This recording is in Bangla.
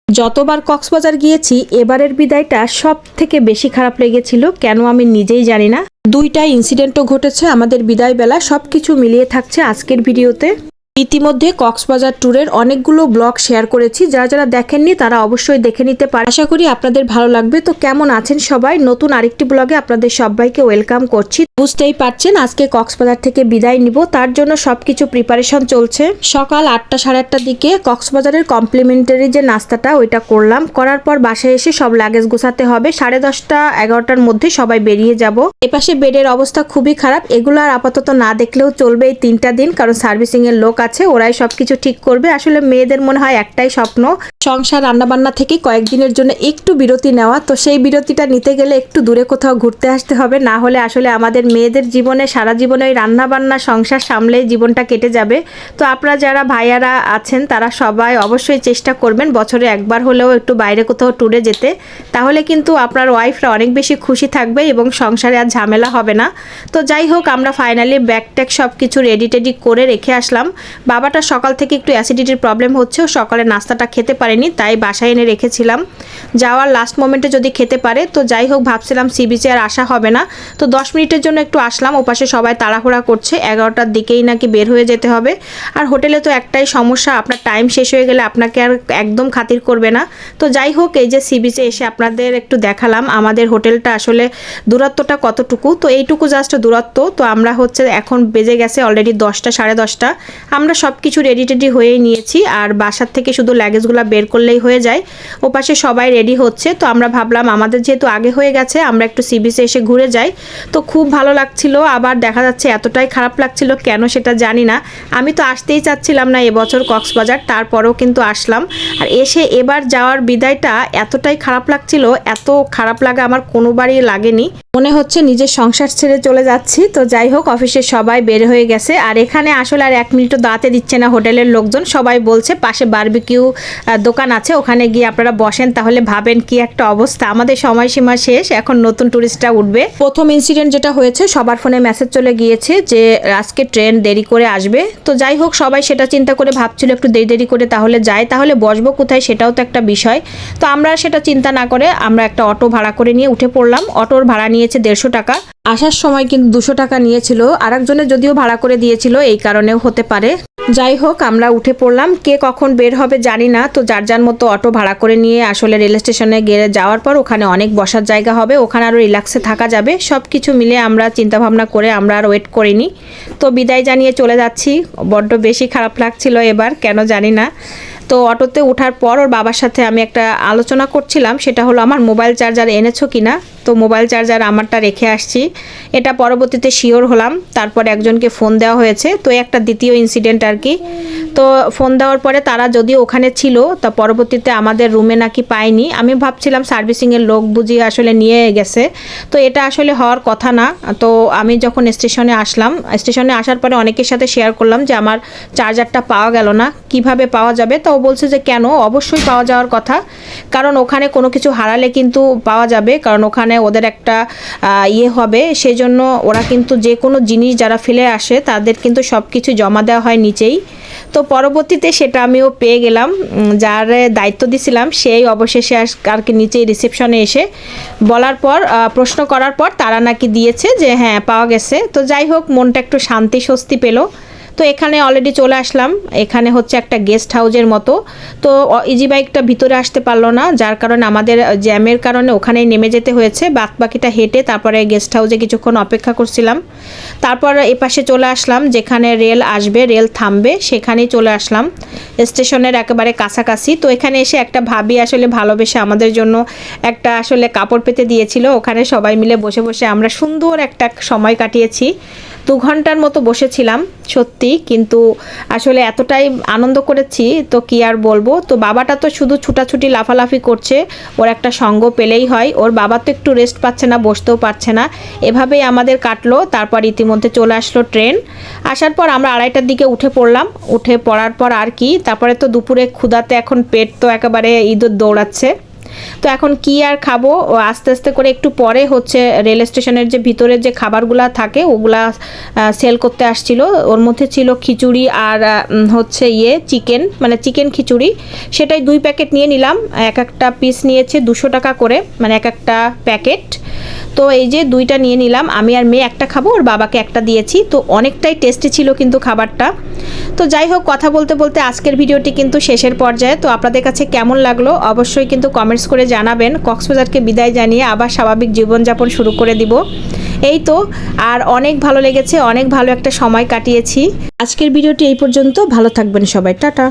যতবার কক্সবাজার গিয়েছি এবারের বিদায়টা সব থেকে বেশি খারাপ লেগেছিল, কেন আমি নিজেই জানি না। দুইটা ইনসিডেন্টও ঘটেছে আমাদের বিদায় বেলা, সবকিছু মিলিয়ে থাকছে আজকের ভিডিওতে। ইতিমধ্যে কক্সবাজার ট্যুরের অনেকগুলো ব্লগ শেয়ার করেছি, যারা যারা দেখেননি তারা অবশ্যই দেখে নিতে পারে। আশা করি আপনাদের ভালো লাগবে। তো কেমন আছেন সবাই? নতুন আরেকটি ব্লগে আপনাদের সবাইকে ওয়েলকাম করছি। বুঝতেই পারছেন আজকে কক্সবাজার থেকে বিদায় নিব, তার জন্য সবকিছু প্রিপারেশন চলছে। সকাল 8টা সাড়ে 8টার দিকে কক্সবাজারের কমপ্লিমেন্টারি যে নাস্তাটা ওইটা করলাম, করার পর বাসায় এসে সব লাগেজ গোছাতে হবে। 10:30 11টার মধ্যে সবাই বেরিয়ে যাব। এপাশে বেডের অবস্থা খুবই খারাপ, এগুলো আর আপাতত না দেখলেও চলবে এই 3টা দিন, কারণ সার্ভিসিং এর লোক আছে, ওরাই সবকিছু ঠিক করবে। আসলে মেয়েদের মনে হয় একটাই স্বপ্ন, সংসার রান্নাবান্না থেকে কয়েকদিনের জন্য একটু বিরতি নেওয়া। তো সেই বিরতিটা নিতে গেলে একটু দূরে কোথাও ঘুরতে আসতে হবে, না হলে আসলে আমাদের মেয়েদের জীবনে সারা জীবনে ওই রান্নাবান্না সংসার সামলেই জীবনটা কেটে যাবে। তো আপনারা যারা ভাইয়ারা আছেন তারা সবাই অবশ্যই চেষ্টা করবেন বছরে একবার হলেও একটু বাইরে কোথাও ট্যুরে যেতে, তাহলে কিন্তু আপনার ওয়াইফরা অনেক বেশি খুশি থাকবে এবং সংসারে আর ঝামেলা হবে না। তো যাই হোক, আমরা ফাইনালি ব্যাগ ট্যাগ সব কিছু রেডি টেডি করে রেখে আসলাম। বাবাটা সকাল থেকে একটু অ্যাসিডিটির প্রবলেম হচ্ছে, ও সকালে নাস্তাটা খেতে পারেনি, তাই বাসায় এনে রেখেছিলাম। যাওয়ার লাস্ট মোমেন্টে যদি খেতে পারে। তো যাই হোক, ভাবছিলাম সি বিচে আর আসা হবে না, তো 10 মিনিটের জন্য একটু আসলাম। ওপাশে সবাই তাড়াহুড়া করছে, 11টার দিকেই নাকি বের হয়ে যেতে হবে। আর হোটেলে তো একটাই সমস্যা, আপনার টাইম শেষ হয়ে গেলে আপনাকে আর একদম খাতির করবে না। তো যাই হোক, এই যে সি বিচে এসে আপনাদের একটু দেখালাম আমাদের হোটেলটা আসলে দূরত্বটা কতটুকু। তো এইটুকু জাস্ট দূরত্ব। তো আমরা হচ্ছে এখন বেজে গেছে অলরেডি 10টা সাড়ে 10টা। আমরা সব কিছু রেডি টেডি হয়েই নিয়েছি, আর বাসার থেকে শুধু লাগেজগুলো বের করলেই হয়ে যায়। ওপাশে সবাই রেডি হচ্ছে। তো আমরা ভাবলাম আমাদের যেহেতু আগে হয়ে গেছে, আমরা একটু সি বিচে এসে ঘুরে যাই। তো খুব ভালো লাগছিল, আবার দেখা যাচ্ছে এতটাই খারাপ লাগছিল কেন সেটা জানি না। আমি তো আসতেই চাচ্ছিলাম না এবছর কক্সবাজার, তারপরেও কিন্তু আসলাম। আর এসে এবার যাওয়ার বিদায়টা এতটাই খারাপ লাগছিল, এত খারাপ লাগা আমার কোনোবারই লাগেনি, মনে হচ্ছে নিজের সংসার ছেড়ে চলে যাচ্ছি। তো যাই হোক, অফিসের সবাই বের হয়ে গেছে, আর এখানে আসলে আর 1 মিনিটও দাঁড়াতে দিচ্ছে না হোটেলের লোকজন। সবাই বলছে পাশে বারবিকিউ দোকান আছে, ওখানে গিয়ে আপনারা বসেন। তাহলে ভাবেন কি একটা অবস্থা, আমাদের সময়সীমা শেষ, এখন নতুন টুরিস্টরা উঠবে। প্রথম ইনসিডেন্ট যেটা হয়েছে, সবার ফোনে মেসেজ চলে গিয়েছে যে আজকে ট্রেন দেরি করে আসবে। তো যাই হোক, সবাই সেটা চিন্তা করে ভাবছিল একটু দেরি করে তাহলে যায়, তাহলে বসবো কোথায় সেটাও তো একটা বিষয়। তো আমরা সেটা চিন্তা না করে আমরা একটা অটো ভাড়া করে নিয়ে উঠে পড়লাম। অটোর ভাড়া নিয়েছে 150 টাকা। আসার সময় কিন্তু 200 টাকা নিয়েছিল, আরেকজনের যদিও ভাড়া করে দিয়েছিল, এই কারণেও হতে পারে। যাই হোক, আমরা উঠে পড়লাম। কে কখন বের হবে জানি না, তো যার যার মতো অটো ভাড়া করে নিয়ে আসলে রেল স্টেশনে গিয়ে যাওয়ার পর ওখানে অনেক বসার জায়গা হবে, ওখানে আরও রিল্যাক্সে থাকা যাবে। সব কিছু মিলে আমরা চিন্তা ভাবনা করে আমরা আর ওয়েট করিনি, তো বিদায় জানিয়ে চলে যাচ্ছি। বড্ড বেশি খারাপ লাগছিল এবার, কেন জানি না। তো অটোতে ওঠার পর ওর বাবার সাথে আমি একটা আলোচনা করছিলাম, সেটা হলো আমার মোবাইল চার্জার এনেছো কিনা। তো মোবাইল চার্জার আমারটা রেখে আসছি, এটা পরবর্তীতে শিওর হলাম। তারপর একজনকে ফোন দেওয়া হয়েছে, তো একটা দ্বিতীয় ইনসিডেন্ট আর কি। তো ফোন দেওয়ার পরে তারা যদিও ওখানে ছিল, তা পরবর্তীতে আমাদের রুমে নাকি পাইনি। আমি ভাবছিলাম সার্ভিসিংয়ের লোক বুঝিয়ে আসলে নিয়ে গেছে, তো এটা আসলে হওয়ার কথা না। তো আমি যখন স্টেশনে আসলাম, স্টেশনে আসার পরে অনেকের সাথে শেয়ার করলাম যে আমার চার্জারটা পাওয়া গেল না, কিভাবে পাওয়া যাবে। তো ও বলছে যে কেন, অবশ্যই পাওয়া যাওয়ার কথা, কারণ ওখানে কোনো কিছু হারালে কিন্তু পাওয়া যাবে, কারণ ওখানে ওদের একটা ইয়ে হবে, সেজন্য ওরা কিন্তু যে কোনো জিনিস যারা ফেলে আসে তাদের কিন্তু সব কিছু জমা দেওয়া হয় নিচেই। তো পরবর্তীতে সেটা আমিও পেয়ে গেলাম, যার দায়িত্ব দিছিলাম সেই অবশেষে আর কি নিচেই রিসেপশনে এসে বলার পর প্রশ্ন করার পর তারা নাকি দিয়েছে যে হ্যাঁ পাওয়া গেছে। তো যাই হোক, মনটা একটু শান্তি স্বস্তি পেল। তো এখানে অলরেডি চলে আসলাম, এখানে হচ্ছে একটা গেস্ট হাউসের মতো। তো ইজি বাইকটা ভিতরে আসতে পারলো না, যার কারণে আমাদের জ্যামের কারণে ওখানেই নেমে যেতে হয়েছে। বাকিটা হেঁটে তারপরে গেস্ট হাউসে কিছুক্ষণ অপেক্ষা করছিলাম। তারপর এপাশে চলে আসলাম, যেখানে রেল আসবে, রেল থামবে, সেখানেই চলে আসলাম, স্টেশনের একেবারে কাছাকাছি। তো এখানে এসে একটা ভাবি আসলে ভালোবেসে আমাদের জন্য একটা আসলে কাপড় পেতে দিয়েছিল, ওখানে সবাই মিলে বসে বসে আমরা সুন্দর একটা সময় কাটিয়েছি। 2 ঘন্টার মতো বসেছিলাম সত্যি, কিন্তু আসলে এতটাই আনন্দ করেছি তো কি আর বলবো। তো বাবাটা তো শুধু ছুটাছুটি লাফালাফি করছে, ওর একটা সঙ্গ পেলেই হয়। ওর বাবা তো একটু রেস্ট পাচ্ছে না, বসতেও পারছে না, এভাবেই আমাদের কাটলো। তারপর ইতিমধ্যে চলে আসলো ট্রেন। আসার পর আমরা 2:30টার দিকে উঠে পড়লাম। উঠে পড়ার পর আর কি, তারপরে তো দুপুরে ক্ষুধাতে এখন পেট তো একেবারে ইঁদুর দৌড়াচ্ছে। তো এখন কি আর খাবো, ও আস্তে আস্তে করে একটু পরে হচ্ছে রেল স্টেশনের যে ভিতরের যে খাবারগুলা থাকে ওগুলা সেল করতে আসছিল। ওর মধ্যে ছিল খিচুড়ি আর হচ্ছে চিকেন, মানে চিকেন খিচুড়ি, সেটাই 2 প্যাকেট নিয়ে নিলাম। এক একটা পিস নিয়েছে 200 টাকা করে, মানে এক একটা প্যাকেট। তো এই যে 2টা নিয়ে নিলাম, আমি আর মেয়ে একটা খাবো, ওর বাবাকে একটা দিয়েছি। তো অনেকটাই টেস্টি ছিল কিন্তু খাবারটা। তো যাই হোক, কথা বলতে বলতে আজকের ভিডিওটি কিন্তু শেষের পর্যায়ে। তো আপনাদের কাছে কেমন লাগলো অবশ্যই কিন্তু কমেন্টস করে জানাবেন। কক্সবাজারকে বিদায় জানিয়ে আবার স্বাভাবিক জীবনযাপন শুরু করে দিব। এই তো, আর অনেক ভালো লেগেছে, অনেক ভালো একটা সময় কাটিয়েছি। আজকের ভিডিওটি এই পর্যন্ত, ভালো থাকবেন সবাই, টাটা।